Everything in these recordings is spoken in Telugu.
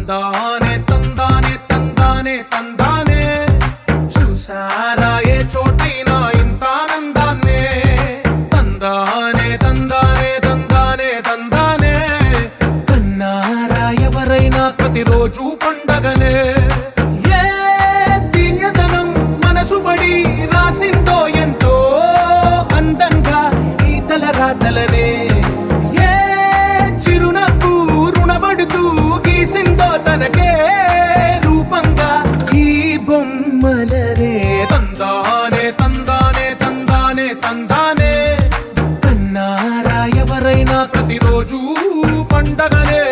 తందానే తందానే తందానే తందానే చూసారా ఏ చోటైనా ఇంత ఆనందాన్నే తందానే తందానే తందానే తందానే కన్నారా ఎవరైనా ప్రతిరోజు పండగనే ఏ తీయదనం మనసు పడి రాసిందో ఎంతో అందంగా ఈ తల రాతలనే ఏ చిరునవ్వు రుణపడుతూ గీసిందో తనకే రూపంగా ఈ బొమ్మలనే తందానే తందానే తందానే తందానే కన్నారా ఎవరైనా ప్రతిరోజు పండగనే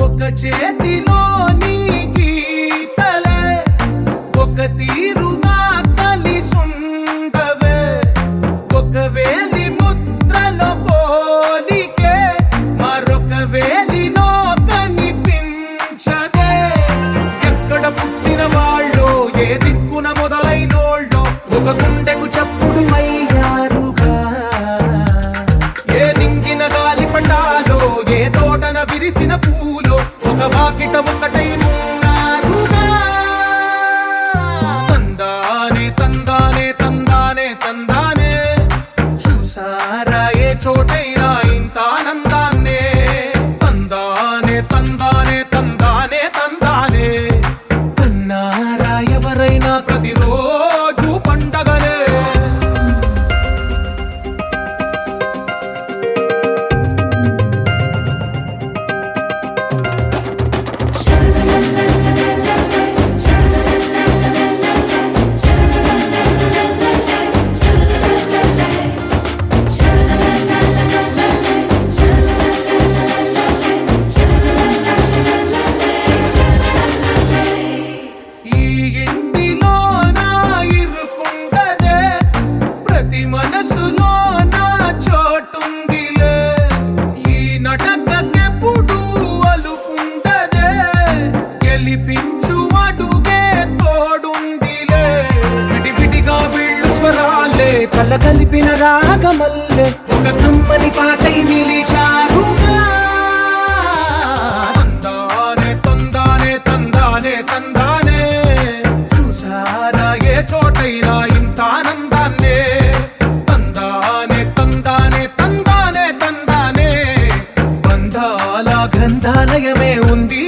ఒక చేతిలో నీ గీతలే ఒక తీరుగా కలిసుండవే ఒక వేలి ముద్రలో పోలికే మరొక వేలిలో కనిపించదే ఎక్కడ పుట్టిన వాళ్ళో ఏ దిక్కున మొదలైనోళ్ళో ఒక గుండెకు చప్పుడు అయ్యారుగా ఏ నింగిన గాలి పటాలో ఏ తోటన విరిసిన పూలో ఒక వాకిట ఒకటై ఉన్నారుగా తందానే తందానే తందానే తందానే చూసారా ఏ చోటైనా ఇంత ఆనందాన్నే తందానే తందానే తందానే తందానే కన్నారా ఎవరైనా ప్రతిరోజు పండగనే ఈ ఇంటిలో నా ఇరుకుండదే ప్రతి మనసులో నా చోటుందిలే ఈ నటకెప్పుడు అలుకుండదే గెలిపించు అడుగే తోడుందిలే విడివిడిగా వీళ్ళు స్వరాలే కల కలిపిన రాగమల్లే ఒక కమ్మని పాటై నిలిచారుగా తందానే తందానే తందానే తందానే చూసారా ఏ చోటైనా ఇంత ఆనందాన్నే తందానే తందానే తందానే తందానే బంధాల గ్రంథాలయమే ఉంది